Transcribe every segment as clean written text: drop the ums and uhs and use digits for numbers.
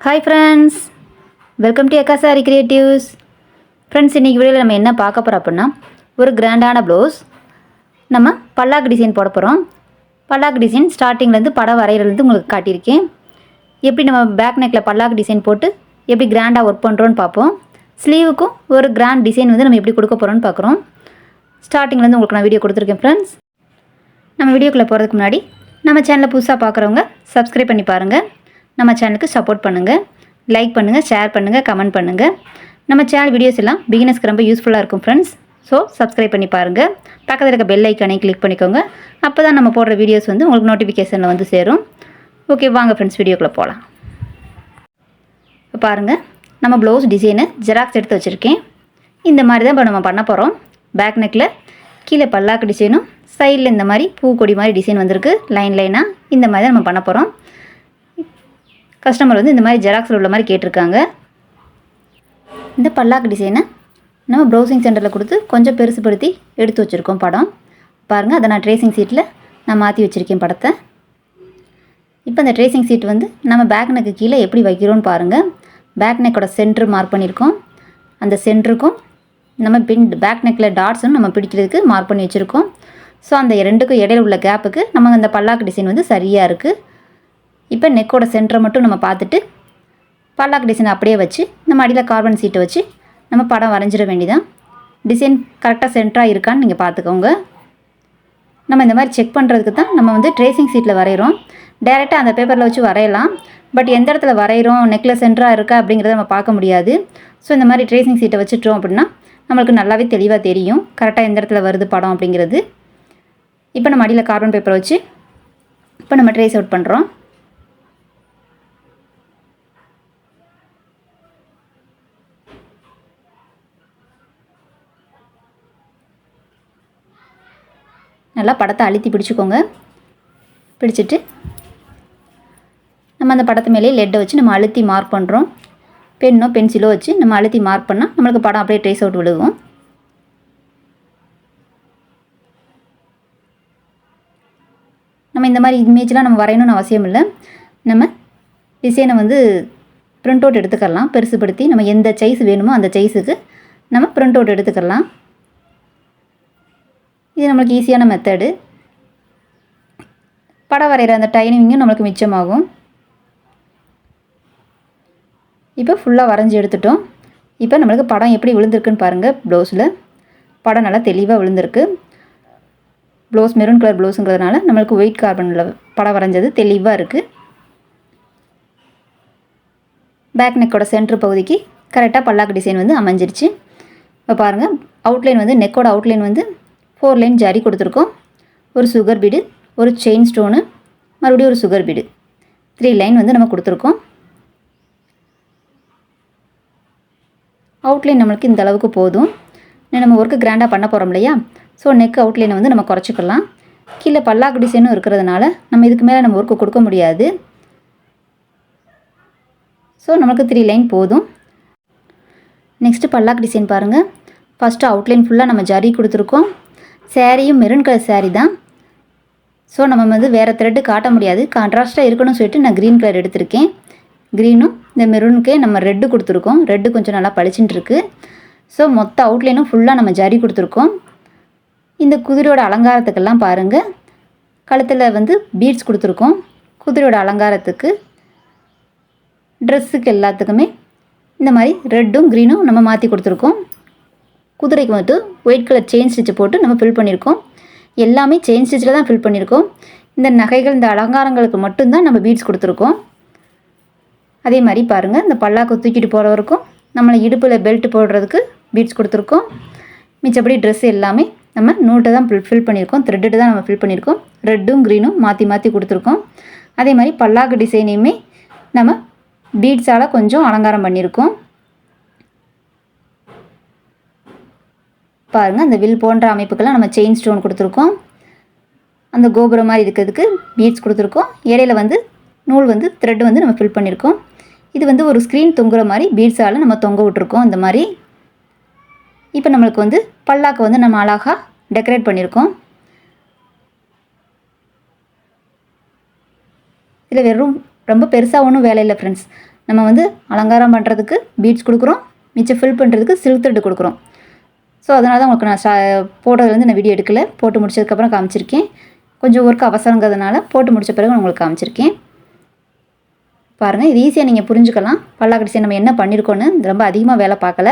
Hi friends, welcome to எக்கா sorry creatives. Friends, இன்றைக்கி வீடியோவில் நம்ம என்ன பார்க்க போகிறோம் அப்படின்னா, ஒரு கிராண்டான ப்ளவுஸ் நம்ம பல்லாக்கு டிசைன் போட போகிறோம். பல்லாக்கு டிசைன் ஸ்டார்டிங்லேருந்து படம் வரைகிறதுலேருந்து உங்களுக்கு காட்டியிருக்கேன். எப்படி நம்ம பேக் நெக்கில் பல்லாக்கு டிசைன் போட்டு எப்படி கிராண்டாக ஒர்க் பண்ணுறோன்னு பார்ப்போம். ஸ்லீவுக்கும் ஒரு கிராண்ட் டிசைன் வந்து நம்ம எப்படி கொடுக்க போகிறோன்னு பார்க்குறோம். ஸ்டார்டிங்லேருந்து உங்களுக்கு நான் வீடியோ கொடுத்துருக்கேன். ஃப்ரெண்ட்ஸ், நம்ம வீடியோக்குள்ளே போகிறதுக்கு முன்னாடி நம்ம சேனலை புதுசாக பார்க்குறவங்க சப்ஸ்கிரைப் பண்ணி பாருங்கள். நம்ம சேனலுக்கு சப்போர்ட் பண்ணுங்கள், லைக் பண்ணுங்கள், ஷேர் பண்ணுங்கள், கமெண்ட் பண்ணுங்கள். நம்ம சேனல் வீடியோஸ் எல்லாம் பிகினர்ஸ்க்கு ரொம்ப யூஸ்ஃபுல்லாக இருக்கும் ஃப்ரெண்ட்ஸ். ஸோ சப்ஸ்கிரைப் பண்ணி பாருங்கள். பக்கத்தில் இருக்க பெல் ஐக்கானை கிளிக் பண்ணிக்கோங்க. அப்போ தான் நம்ம போடுற வீடியோஸ் வந்து உங்களுக்கு நோட்டிஃபிகேஷனில் வந்து சேரும். ஓகே, வாங்க ஃப்ரெண்ட்ஸ், வீடியோக்குள்ளே போகலாம். இப்போ பாருங்கள், நம்ம ப்ளவுஸ் டிசைனு ஜெராக்ஸ் எடுத்து வச்சுருக்கேன். இந்த மாதிரி தான் இப்போ நம்ம பண்ண போகிறோம். பேக் நெக்கில் கீழே பல்லாக்கு டிசைனும் சைடில் இந்த மாதிரி பூக்கொடி மாதிரி டிசைன் வந்திருக்கு. லைனாக இந்த மாதிரி தான் நம்ம பண்ண போகிறோம். கஸ்டமர் வந்து இந்த மாதிரி ஜெராக்ஸில் உள்ள மாதிரி கேட்டிருக்காங்க. இந்த பல்லாக்கு டிசைனை நம்ம ப்ரௌசிங் சென்டரில் கொடுத்து கொஞ்சம் பெருசுப்படுத்தி எடுத்து வச்சுருக்கோம் படம். பாருங்கள், அதை நான் ட்ரேசிங் சீட்டில் நான் மாற்றி வச்சுருக்கேன் படத்தை. இப்போ இந்த ட்ரேசிங் சீட் வந்து நம்ம பேக் நெக்கு கீழே எப்படி வைக்கிறோன்னு பாருங்கள். பேக் நெக்கோட சென்ட்ரு மார்க் பண்ணியிருக்கோம். அந்த சென்டருக்கும் நம்ம பேக் நெக்கில் டாட்ஸும் நம்ம பிடிக்கிறதுக்கு மார்க் பண்ணி வச்சுருக்கோம். ஸோ அந்த ரெண்டுக்கும் இடையில உள்ள கேப்புக்கு நம்ம அந்த பல்லாக்கு டிசைன் வந்து சரியாக இருக்குது. இப்போ நெக்கோட சென்டரை மட்டும் நம்ம பார்த்துட்டு பல்லாக்கு டிசைன் அப்படியே வச்சு நம்ம அடியில் கார்பன் சீட்டை வச்சு நம்ம படம் வரைஞ்சிட வேண்டியதான். டிசைன் கரெக்டாக சென்டராக இருக்கான்னு நீங்கள் பார்த்துக்கோங்க. நம்ம இந்த மாதிரி செக் பண்ணுறதுக்கு தான் நம்ம வந்து ட்ரேசிங் சீட்டில் வரைகிறோம். டைரெக்டாக அந்த பேப்பரில் வச்சு வரையலாம். பட் எந்த இடத்துல வரைகிறோம், நெக்கில் சென்டராக இருக்கா அப்படிங்கிறத நம்ம பார்க்க முடியாது. ஸோ இந்த மாதிரி ட்ரேசிங் சீட்டை வச்சுட்டோம் அப்படின்னா நம்மளுக்கு நல்லாவே தெளிவாக தெரியும் கரெக்டாக எந்த இடத்துல வருது படம் அப்படிங்கிறது. இப்போ நம்ம அடியில் கார்பன் பேப்பரை வச்சு இப்போ நம்ம ட்ரேஸ் அவுட் பண்ணுறோம். நல்லா படத்தை அழுத்தி பிடிச்சிக்கோங்க. பிடிச்சிட்டு நம்ம அந்த படத்து மேலே லெட்டை வச்சு நம்ம அழுத்தி மார்க் பண்ணுறோம். பென்னோ பென்சிலோ வச்சு நம்ம அழுத்தி மார்க் பண்ணால் நம்மளுக்கு படம் அப்படியே ட்ரேஸ் அவுட் விழுகும். நம்ம இந்த மாதிரி இமேஜ்லாம் நம்ம வரையணும்னு அவசியம் இல்லை. நம்ம டிசைனை வந்து ப்ரிண்ட் அவுட் எடுத்துக்கலாம். பெருசுப்படுத்தி நம்ம எந்த சைஸ் வேணுமோ அந்த சைஸுக்கு நம்ம ப்ரிண்ட் அவுட் எடுத்துக்கலாம். இது நம்மளுக்கு ஈஸியான மெத்தடு. படம் வரைகிற அந்த டைமிங்கும் நம்மளுக்கு மிச்சமாகும். இப்போ ஃபுல்லாக வரைஞ்சி எடுத்துட்டோம். இப்போ நம்மளுக்கு படம் எப்படி விழுந்திருக்குன்னு பாருங்கள். ப்ளவுஸில் படம் நல்லா தெளிவாக விழுந்திருக்கு. ப்ளவுஸ் மெரூன் கலர் ப்ளவுஸுங்கிறதுனால நம்மளுக்கு ஒயிட் கார்பனில் படம் வரைஞ்சது தெளிவாக இருக்குது. பேக் நெக்கோட சென்ட்ரு பகுதிக்கு கரெக்டாக பல்லாக்கு டிசைன் வந்து அமைஞ்சிருச்சு. இப்போ பாருங்கள், அவுட்லைன் வந்து நெக்கோட அவுட்லைன் வந்து 4 லைன் ஜரி கொடுத்துருக்கோம். ஒரு சுகர் பீடு, ஒரு செயின் ஸ்டோனு, மறுபடியும் ஒரு சுகர் பீடு, 3 லைன் வந்து நம்ம கொடுத்துருக்கோம். அவுட்லைன் நம்மளுக்கு இந்த அளவுக்கு போதும். நம்ம ஒர்க்கு கிராண்டாக பண்ண போகிறோம் இல்லையா? ஸோ நெக் அவுட்லைனை வந்து நம்ம குறைச்சிக்கலாம். கீழே பல்லாக்கு டிசைனும் இருக்கிறதுனால நம்ம இதுக்கு மேலே நம்ம ஒர்க்கு கொடுக்க முடியாது. ஸோ நம்மளுக்கு 3 லைன் போதும். நெக்ஸ்ட்டு பல்லாக்கு டிசைன் பாருங்கள். ஃபஸ்ட்டு அவுட்லைன் ஃபுல்லாக நம்ம ஜரி கொடுத்துருக்கோம். சேரீயும் மெரூன் கலர் சேரீ தான். ஸோ நம்ம வந்து வேறு த்ரெட்டு காட்ட முடியாது. கான்ட்ராஸ்ட்டாக இருக்கணும்னு சொல்லிட்டு நான் க்ரீன் கலர் எடுத்திருக்கேன். க்ரீனும் இந்த மெரூனுக்கே நம்ம ரெட்டு கொடுத்துருக்கோம். ரெட்டு கொஞ்சம் நல்லா பளிச்சுட்டு இருக்குது. ஸோ மொத்த அவுட்லைனும் ஃபுல்லாக நம்ம ஜரி கொடுத்துருக்கோம். இந்த குதிரையோட அலங்காரத்துக்கெல்லாம் பாருங்கள், கழுத்தில் வந்து பீட்ஸ் கொடுத்துருக்கோம். குதிரையோட அலங்காரத்துக்கு, ட்ரெஸ்ஸுக்கு எல்லாத்துக்குமே இந்த மாதிரி ரெட்டும் க்ரீனும் நம்ம மாற்றி கொடுத்துருக்கோம். குதிரைக்கு வந்து ஒயிட் கலர் செயின் ஸ்டிச்சை போட்டு நம்ம ஃபில் பண்ணியிருக்கோம். எல்லாமே செயின் ஸ்டிச்சில் தான் ஃபில் பண்ணியிருக்கோம். இந்த நகைகள், இந்த அலங்காரங்களுக்கு மட்டும்தான் நம்ம பீட்ஸ் கொடுத்துருக்கோம். அதே மாதிரி பாருங்கள், இந்த பல்லாக்கு தூக்கிட்டு போகிறவருக்கும் நம்மளை இடுப்பில் பெல்ட் போடுறதுக்கு பீட்ஸ் கொடுத்துருக்கோம். மிச்சப்படி ட்ரெஸ் எல்லாமே நம்ம நூட்டை தான் ஃபில் பண்ணியிருக்கோம். த்ரெட்டு தான் நம்ம ஃபில் பண்ணியிருக்கோம். ரெட்டும் க்ரீனும் மாற்றி மாற்றி கொடுத்துருக்கோம். அதே மாதிரி பல்லாக்கு டிசைனையுமே நம்ம பீட்ஸால் கொஞ்சம் அலங்காரம் பண்ணியிருக்கோம். பாருங்கள், அந்த வில் போன்ற அமைப்புக்கெல்லாம் நம்ம செயின் ஸ்டோன் கொடுத்துருக்கோம். அந்த கோபுரம் மாதிரி இருக்கிறதுக்கு பீட்ஸ் கொடுத்துருக்கோம். இடையில வந்து நூல் வந்து த்ரெட் வந்து நம்ம ஃபில் பண்ணியிருக்கோம். இது வந்து ஒரு ஸ்க்ரீன் தொங்குற மாதிரி பீட்ஸால் நம்ம தொங்க விட்டுருக்கோம். இந்த மாதிரி இப்போ நம்மளுக்கு வந்து பல்லாக்கு வந்து நம்ம அழகாக டெக்கரேட் பண்ணியிருக்கோம். இதில் வெறும் ரொம்ப பெருசாக ஒன்றும் வேலை இல்லை ஃப்ரெண்ட்ஸ். நம்ம வந்து அலங்காரம் பண்ணுறதுக்கு பீட்ஸ் கொடுக்குறோம், மிச்சம் ஃபில் பண்ணுறதுக்கு சில்க் த்ரெட் கொடுக்குறோம். ஸோ அதனால தான் உங்களுக்கு நான் போட்டதுலேருந்து நான் வீடியோ எடுக்கலை, போட்டு முடிச்சதுக்கப்புறம் காமிச்சிருக்கேன். கொஞ்சம் ஒர்க் அவசரங்கிறதுனால போட்டு முடித்த பிறகு உங்களுக்கு காமிச்சிருக்கேன். பாருங்கள், இது ஈஸியாக நீங்கள் புரிஞ்சுக்கலாம். பல்லாக்கு டிசைன் நம்ம என்ன பண்ணியிருக்கோன்னு ரொம்ப அதிகமாக வேலை பார்க்கல.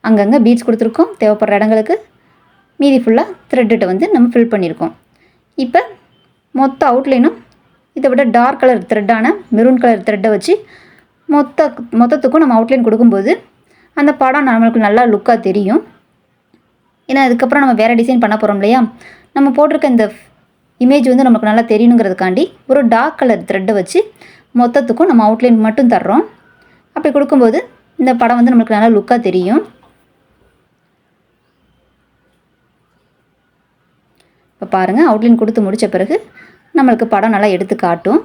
அங்கங்கே பீட்ஸ் கொடுத்துருக்கோம் தேவைப்படுற இடங்களுக்கு, மீதி ஃபுல்லாக த்ரெட்டுகிட்ட வந்து நம்ம ஃபில் பண்ணியிருக்கோம். இப்போ மொத்த அவுட்லைனும் இதை விட டார்க் கலர் த்ரெட்டான மெரூன் கலர் த்ரெட்டை வச்சு மொத்தத்துக்கும் நம்ம அவுட்லைன் கொடுக்கும்போது அந்த படம் நம்மளுக்கு நல்லா லுக்காக தெரியும். ஏன்னா அதுக்கப்புறம் நம்ம வேறு டிசைன் பண்ண போகிறோம் இல்லையா, நம்ம போட்டிருக்க இந்த இமேஜ் வந்து நமக்கு நல்லா தெரியணுங்கிறதுக்காண்டி ஒரு டார்க் கலர் த்ரெட்டை வச்சு மொத்தத்துக்கும் நம்ம அவுட்லைன் மட்டும் தர்றோம். அப்படி கொடுக்கும்போது இந்த படம் வந்து நம்மளுக்கு நல்லா லுக்காக தெரியும். இப்போ பாருங்கள், அவுட்லைன் கொடுத்து முடித்த பிறகு நம்மளுக்கு படம் நல்லா எடுத்து காட்டும்.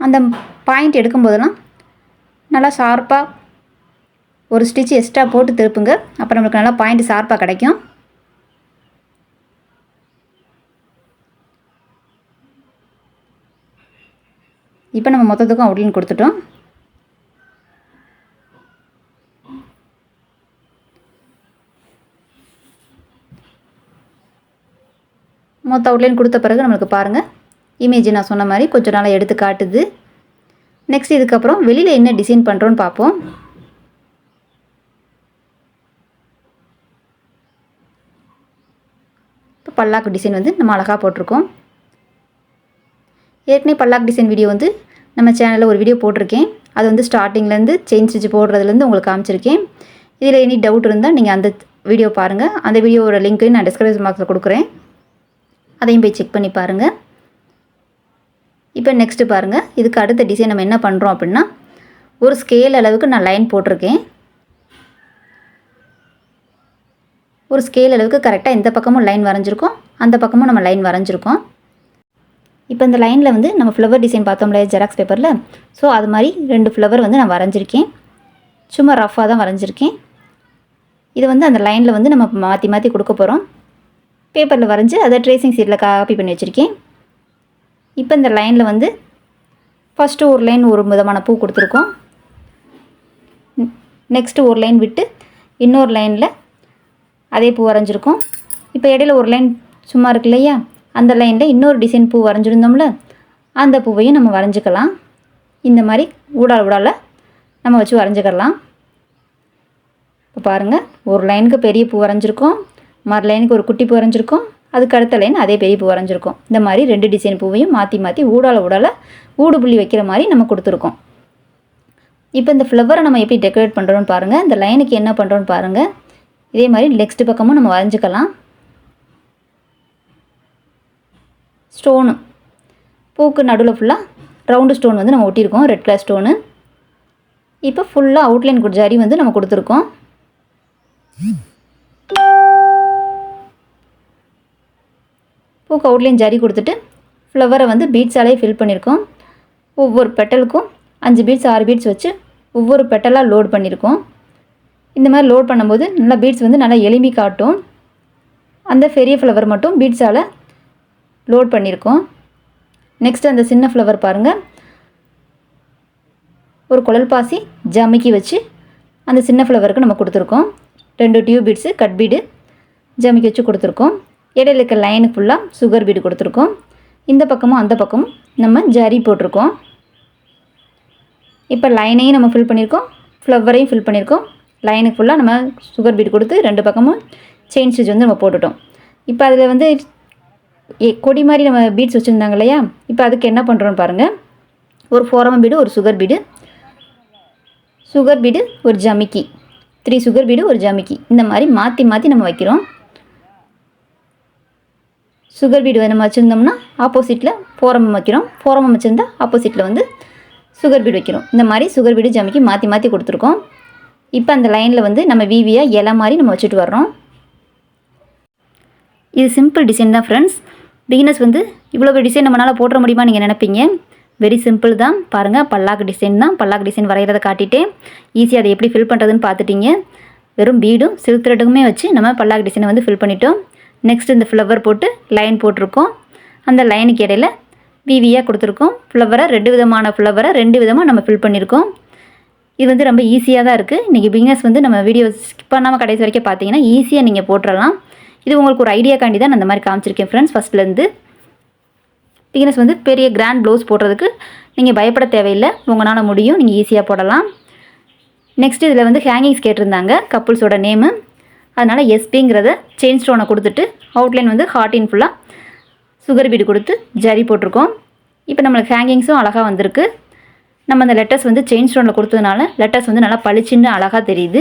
அந்த பாயிண்ட் எடுக்கும்போதெல்லாம் நல்லா ஷார்ப்பாக ஒரு ஸ்டிச் எக்ஸ்ட்ரா போட்டு திருப்புங்க. அப்போ நம்மளுக்கு நல்லா பாயிண்ட் ஷார்ப்பாக கிடைக்கும். இப்போ நம்ம மொத்தத்துக்கும் அவுட்லைன் கொடுத்துட்டோம். மொத்த அவுட்லைன் கொடுத்த பிறகு நம்மளுக்கு பாருங்கள் இமேஜ் நான் சொன்ன மாதிரி கொஞ்சம் நாளாக எடுத்து காட்டுது. நெக்ஸ்ட் இதுக்கப்புறம் வெளியில் என்ன டிசைன் பண்ணுறோன்னு பார்ப்போம். இப்போ பல்லாக்கு டிசைன் வந்து நம்ம அழகாக போட்டிருக்கோம். ஏற்கனவே பல்லாக்கு டிசைன் வீடியோ வந்து நம்ம சேனலில் ஒரு வீடியோ போட்டிருக்கேன். அது வந்து ஸ்டார்டிங்லேருந்து செயின் ஸ்டிச் போடுறதுலேருந்து உங்களுக்கு காமிச்சிருக்கேன். இதில் எனி டவுட் இருந்தால் நீங்கள் அந்த வீடியோ பாருங்கள். அந்த வீடியோவோட லிங்க்கையும் நான் டிஸ்கிரிப்ஷன் பாக்ஸில் கொடுக்குறேன், அதையும் போய் செக் பண்ணி பாருங்கள். இப்போ நெக்ஸ்ட்டு பாருங்கள், இதுக்கு அடுத்த டிசைன் நம்ம என்ன பண்ணுறோம் அப்படின்னா, ஒரு ஸ்கேல் அளவுக்கு நான் லைன் போட்டிருக்கேன். ஒரு ஸ்கேல் அளவுக்கு கரெக்டாக இந்த பக்கமும் லைன் வரைஞ்சிருக்கோம், அந்த பக்கமும் நம்ம லைன் வரைஞ்சிருக்கோம். இப்போ இந்த லைனில் வந்து நம்ம ஃப்ளவர் டிசைன் பார்த்தோம்ல ஜெராக்ஸ் பேப்பரில், ஸோ அது மாதிரி 2 ஃப்ளவர் வந்து நான் வரைஞ்சிருக்கேன். சும்மா ரஃப்பாக தான் வரைஞ்சிருக்கேன். இது வந்து அந்த லைனில் வந்து நம்ம மாற்றி மாற்றி கொடுக்க போகிறோம். பேப்பரில் வரைஞ்சி அதை ட்ரேசிங் ஷீட்டில் காப்பி பண்ணி வச்சுருக்கேன். இப்போ இந்த லைனில் வந்து ஃபஸ்ட்டு ஒரு லைன் ஒரு விதமான பூ கொடுத்துருக்கோம். நெக்ஸ்ட்டு ஒரு லைன் விட்டு இன்னொரு லைனில் அதே பூ வரைஞ்சிருக்கோம். இப்போ இடையில ஒரு லைன் சும்மா இருக்கு இல்லையா, அந்த லைனில் இன்னொரு டிசைன் பூ வரைஞ்சிருந்தோம்ல, அந்த பூவையும் நம்ம வரைஞ்சிக்கலாம். இந்த மாதிரி ஊடால நம்ம வச்சு வரைஞ்சிக்கலாம். இப்போ பாருங்கள், ஒரு லைனுக்கு பெரிய பூ வரைஞ்சிருக்கோம், மறு லைனுக்கு ஒரு குட்டி பூ வரைஞ்சிருக்கோம், அதுக்கு அடுத்த லைன் அதே பெரிய பூ வரைஞ்சிருக்கோம். இந்த மாதிரி 2 டிசைன் பூவையும் மாற்றி மாற்றி ஊடால ஊடு புள்ளி வைக்கிற மாதிரி நம்ம கொடுத்துருக்கோம். இப்போ இந்த ஃப்ளவரை நம்ம எப்படி டெக்கரேட் பண்ணுறோன்னு பாருங்கள். இந்த லைனுக்கு என்ன பண்ணுறோன்னு பாருங்கள். இதே மாதிரி நெக்ஸ்ட் பக்கமும் நம்ம வரைஞ்சிக்கலாம். ஸ்டோனு பூக்கு நடுவில் ஃபுல்லாக ரவுண்டு ஸ்டோன் வந்து நம்ம ஒட்டியிருக்கோம், ரெட் கலர் ஸ்டோனு. இப்போ ஃபுல்லாக அவுட்லைன் ஜரி வந்து நம்ம கொடுத்துருக்கோம். பூக்கு அவுட்லைன் ஜரி கொடுத்துட்டு ஃப்ளவரை வந்து பீட்ஸாலே ஃபில் பண்ணியிருக்கோம். ஒவ்வொரு பெட்டலுக்கும் 5 பீட்ஸ் 6 பீட்ஸ் வச்சு ஒவ்வொரு பெட்டலாக லோட் பண்ணியிருக்கோம். இந்த மாதிரி லோட் பண்ணும்போது நல்லா பீட்ஸ் வந்து நல்லா எளிமை காட்டும். அந்த பெரிய ஃப்ளவர் மட்டும் பீட்ஸால் லோட் பண்ணியிருக்கோம். நெக்ஸ்ட் அந்த சின்ன ஃப்ளவர் பாருங்கள், ஒரு குழல் பாசி ஜமிக்கி வச்சு அந்த சின்ன ஃப்ளவருக்கு நம்ம கொடுத்துருக்கோம். 2 டியூப் பீட்ஸு கட் பீடு ஜமிக்கி வச்சு கொடுத்துருக்கோம். இடையில இருக்க லைனுக்கு ஃபுல்லாக சுகர் பீடு கொடுத்துருக்கோம். இந்த பக்கமும் அந்த பக்கமும் நம்ம ஜரி போட்டிருக்கோம். இப்போ லைனையும் நம்ம ஃபில் பண்ணியிருக்கோம், ஃப்ளவரையும் ஃபில் பண்ணியிருக்கோம். லைனுக்கு ஃபுல்லாக நம்ம சுகர் பீடு கொடுத்து 2 பக்கமும் செயின் ஸ்டிச் வந்து நம்ம போட்டுட்டோம். இப்போ அதில் வந்து கொடி மாதிரி நம்ம பீட்ஸ் வச்சுருந்தாங்க இல்லையா, இப்போ அதுக்கு என்ன பண்ணுறோன்னு பாருங்கள். ஒரு ஃபோரம பீடு, ஒரு சுகர் பீடு, ஒரு ஜமிக்கி, 3 சுகர் பீடு, ஒரு ஜமிக்கி, இந்த மாதிரி மாற்றி மாற்றி நம்ம வைக்கிறோம். சுகர் பீடு நம்ம வச்சுருந்தோம்னா ஆப்போசிட்டில் ஃபோரமம் வைக்கிறோம், ஃபோரமம் வச்சுருந்தா ஆப்போசிட்டில் வந்து சுகர் பீடு வைக்கிறோம். இந்த மாதிரி சுகர் பீடு ஜமிக்கி மாற்றி மாற்றி கொடுத்துருக்கோம். இப்போ அந்த லைனில் வந்து நம்ம வீவியாக இலை மாதிரி நம்ம வச்சுட்டு வர்றோம். இது சிம்பிள் டிசைன் தான் ஃப்ரெண்ட்ஸ். பிகினர்ஸ் வந்து இவ்வளோ டிசைன் நம்மளால் போட முடியுமா நீங்கள் நினைப்பீங்க. வெரி சிம்பிள் தான். பாருங்கள், பல்லாக்கு டிசைன் தான். பல்லாக்கு டிசைன் வரைகிறத காட்டிட்டேன். ஈஸியாக அதை எப்படி ஃபில் பண்ணுறதுன்னு பார்த்துட்டீங்க. வெறும் பீடும் சில்க் த்ரெட்டுக்குமே வச்சு நம்ம பல்லாக்கு டிசைனை வந்து ஃபில் பண்ணிட்டோம். நெக்ஸ்ட் இந்த ஃப்ளவர் போட்டு லைன் போட்டிருக்கோம். அந்த லைனுக்கு இடையில விவியாக கொடுத்துருக்கோம். ஃப்ளவரை 2 விதமான ஃப்ளவரை 2 விதமாக நம்ம ஃபில் பண்ணியிருக்கோம். இது வந்து ரொம்ப ஈஸியாக தான் இருக்குது. இன்றைக்கி பிகினர்ஸ் வந்து நம்ம வீடியோ ஸ்கிப் பண்ணாமல் கடைசி வரைக்கும் பார்த்தீங்கன்னா ஈஸியாக நீங்கள் போட்டுடலாம். இது உங்களுக்கு ஒரு ஐடியாக்காண்டி தான் நான் இந்த மாதிரி காமிச்சிருக்கேன் ஃப்ரெண்ட்ஸ். ஃபஸ்ட்லேருந்து பிகினர்ஸ் வந்து பெரிய கிராண்ட் ப்ளவுஸ் போடுறதுக்கு நீங்கள் பயப்பட தேவையில்லை, உங்களால் முடியும், நீங்கள் ஈஸியாக போடலாம். நெக்ஸ்ட் இதில் வந்து ஹேங்கிங்ஸ் கேட்டிருந்தாங்க கப்புள்ஸோட நேமு. அதனால் எஸ்பிங்கிறத செயின் ஸ்டோனை கொடுத்துட்டு அவுட்லைன் வந்து ஹார்ட்டின் ஃபுல்லாக சுகர் பீடு கொடுத்து ஜரி போட்டிருக்கோம். இப்போ நம்மளுக்கு ஹேங்கிங்ஸும் அழகாக வந்திருக்கு. நம்ம அந்த லெட்டர்ஸ் வந்து செயின் ஸ்டோனில் கொடுத்ததுனால லெட்டர்ஸ் வந்து நல்லா பளிச்சுன்னு அழகாக தெரியுது.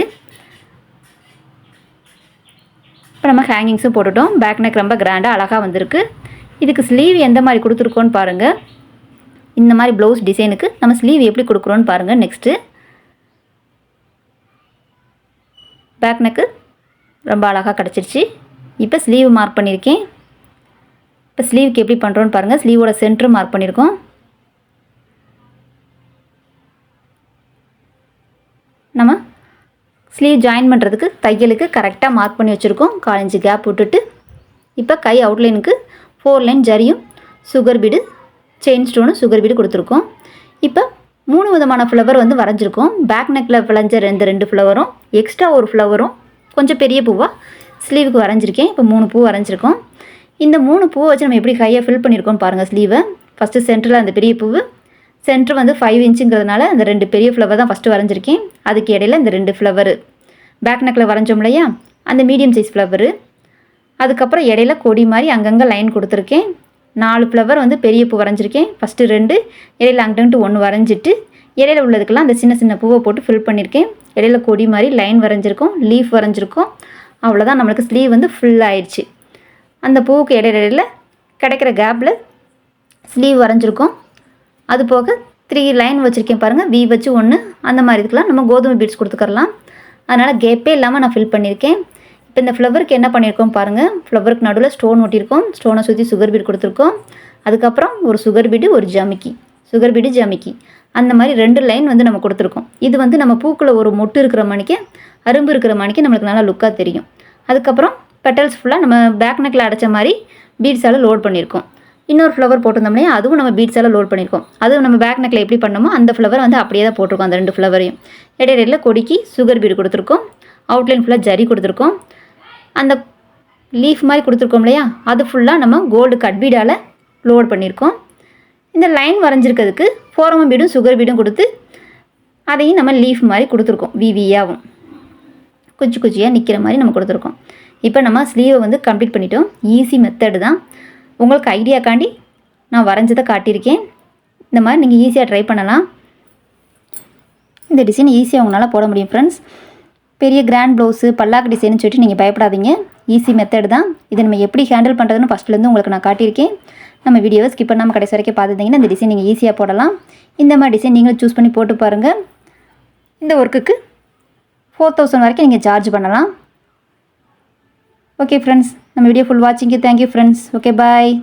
இப்போ நம்ம ஹேங்கிங்ஸும் போட்டுட்டோம். பேக் நெக் ரொம்ப கிராண்டாக அழகாக வந்திருக்கு. இதுக்கு ஸ்லீவ் எந்த மாதிரி கொடுத்துருக்கோன்னு பாருங்கள். இந்த மாதிரி ப்ளவுஸ் டிசைனுக்கு நம்ம ஸ்லீவ் எப்படி கொடுக்குறோன்னு பாருங்கள். நெக்ஸ்ட்டு பேக் நெக்கு ரொம்ப அழகாக கிடச்சிருச்சு. இப்போ ஸ்லீவ் மார்க் பண்ணியிருக்கேன். இப்போ ஸ்லீவுக்கு எப்படி பண்ணுறோன்னு பாருங்கள். ஸ்லீவோட சென்டர் மார்க் பண்ணியிருக்கோம். நம்ம ஸ்லீவ் ஜாயின் பண்ணுறதுக்கு தையலுக்கு கரெக்டாக மார்க் பண்ணி வச்சுருக்கோம். 1/4 இன்ச்சு கேப் விட்டுட்டு இப்போ கை அவுட்லைனுக்கு 4 லைன் ஜரியும் சுகர் பீடு செயின் ஸ்டோனும் சுகர் பீடு கொடுத்துருக்கோம். இப்போ 3 விதமான ஃப்ளவர் வந்து வரைஞ்சிருக்கோம். பேக் நெக்கில் விளைஞ்ச 2 ஃப்ளவரும் எக்ஸ்ட்ரா ஒரு ஃப்ளவரும் கொஞ்சம் பெரிய பூவாக ஸ்லீவுக்கு வரைஞ்சிருக்கேன். இப்போ 3 பூ வரைஞ்சிருக்கோம். இந்த 3 பூவை வச்சு நம்ம எப்படி கையை ஃபில் பண்ணியிருக்கோம் பாருங்கள். ஸ்லீவை ஃபஸ்ட்டு சென்டரில் அந்த பெரிய பூவு சென்டர் வந்து 5 இன்ச்சுங்கிறதுனால அந்த 2 பெரிய ஃப்ளவர் தான் ஃபஸ்ட்டு வரைஞ்சிருக்கேன். அதுக்கு இடையில இந்த 2 ஃப்ளவரு பேக் நெக்கில் வரைஞ்சோம் இல்லையா, அந்த மீடியம் சைஸ் ஃப்ளவரு. அதுக்கப்புறம் இடையில கொடி மாதிரி அங்கங்கே லைன் கொடுத்துருக்கேன். 4 ஃப்ளவர் வந்து பெரிய பூ வரைஞ்சிருக்கேன். ஃபஸ்ட்டு 2 இடையில அங்கிட்டு 1 வரைஞ்சிட்டு இடையில உள்ளதுக்கெல்லாம் அந்த சின்ன சின்ன பூவை போட்டு ஃபில் பண்ணியிருக்கேன். இடையில கொடி மாதிரி லைன் வரைஞ்சிருக்கோம், லீஃப் வரைஞ்சிருக்கோம். அவ்வளோதான், நம்மளுக்கு ஸ்லீவ் வந்து ஃபுல் ஆயிடுச்சு. அந்த பூவுக்கு இடையில கிடைக்கிற கேப்பில் ஸ்லீவ் வரைஞ்சிருக்கோம். அது போக 3 லைன் வச்சுருக்கேன் பாருங்கள். வி வச்சு 1 அந்த மாதிரி இதுக்கெலாம் நம்ம கோதுமை பீட்ஸ் கொடுத்துக்கரலாம். அதனால் கேப்பே இல்லாமல் நான் ஃபில் பண்ணியிருக்கேன். இப்போ இந்த ஃப்ளவருக்கு என்ன பண்ணியிருக்கோம் பாருங்கள். ஃப்ளவருக்கு நடுவில் ஸ்டோன் ஒட்டியிருக்கோம். ஸ்டோனை சுற்றி சுகர் பீடு கொடுத்துருக்கோம். அதுக்கப்புறம் ஒரு சுகர் பீடு ஒரு ஜமிக்கி, சுகர் பீடு ஜமிக்கி, அந்த மாதிரி 2 லைன் வந்து நம்ம கொடுத்துருக்கோம். இது வந்து நம்ம பூக்களை ஒரு மொட்டு இருக்கிற மணிக்கு அரும்பு இருக்கிற மணிக்கு நம்மளுக்கு நல்லா லுக்காக தெரியும். அதுக்கப்புறம் பெட்டல்ஸ் ஃபுல்லாக நம்ம பேக் நெக்கில் அடைச்ச மாதிரி பீட்ஸால் லோட் பண்ணியிருக்கோம். இன்னொரு ஃப்ளவர் போட்டிருந்தோம்னே அதுவும் நம்ம பீட்ஸால் லோட் பண்ணியிருக்கோம். அதுவும் நம்ம பேக் நெக்கில் எப்படி பண்ணோமோ அந்த ஃப்ளவர் வந்து அப்படியே தான் போட்டிருக்கோம். அந்த 2 ஃப்ளவரையும் இடையில கொடிக்கு சுகர் பீடு கொடுத்துருக்கோம். அவுட்லைன் ஃபுல்லாக ஜரி கொடுத்துருக்கோம். அந்த லீஃப் மாதிரி கொடுத்துருக்கோம் இல்லையா, அது ஃபுல்லாக நம்ம கோல்டு கட் பீடால் லோட் பண்ணியிருக்கோம். இந்த லைன் வரைஞ்சிருக்கிறதுக்கு ஃபோரமம் பீடும் சுகர் பீடும் கொடுத்து அதையும் நம்ம லீஃப் மாதிரி கொடுத்துருக்கோம். விவியாகவும் குச்சி குச்சியாக நிற்கிற மாதிரி நம்ம கொடுத்துருக்கோம். இப்போ நம்ம ஸ்லீவை வந்து கம்ப்ளீட் பண்ணிட்டோம். ஈஸி மெத்தடு தான், உங்களுக்கு ஐடியாக்காண்டி நான் வரைஞ்சதை காட்டியிருக்கேன். இந்த மாதிரி நீங்கள் ஈஸியாக ட்ரை பண்ணலாம். இந்த டிசைன் ஈஸியாக உங்களால் போட முடியும் ஃப்ரெண்ட்ஸ். பெரிய கிராண்ட் ப்ளவுஸு பல்லாக்கு டிசைன்னு சொல்லிட்டு நீங்கள் பயப்படாதீங்க. ஈஸி மெத்தட் தான். இதை நம்ம எப்படி ஹேண்டில் பண்ணுறதுன்னு ஃபஸ்ட்லேருந்து உங்களுக்கு நான் காட்டியிருக்கேன். நம்ம வீடியோவை ஸ்கிப் பண்ணாமல் கடைசி வரைக்கும் பார்த்துட்டிங்கன்னா இந்த டிசைன் நீங்கள் ஈஸியாக போடலாம். இந்த மாதிரி டிசைன் நீங்களும் சூஸ் பண்ணி போட்டு பாருங்கள். இந்த ஒர்க்குக்கு 4000 வரைக்கும் நீங்கள் சார்ஜ் பண்ணலாம். ஓகே ஃப்ரெண்ட்ஸ், நம்ம video full வாட்சிங்கு thank you friends. Okay bye.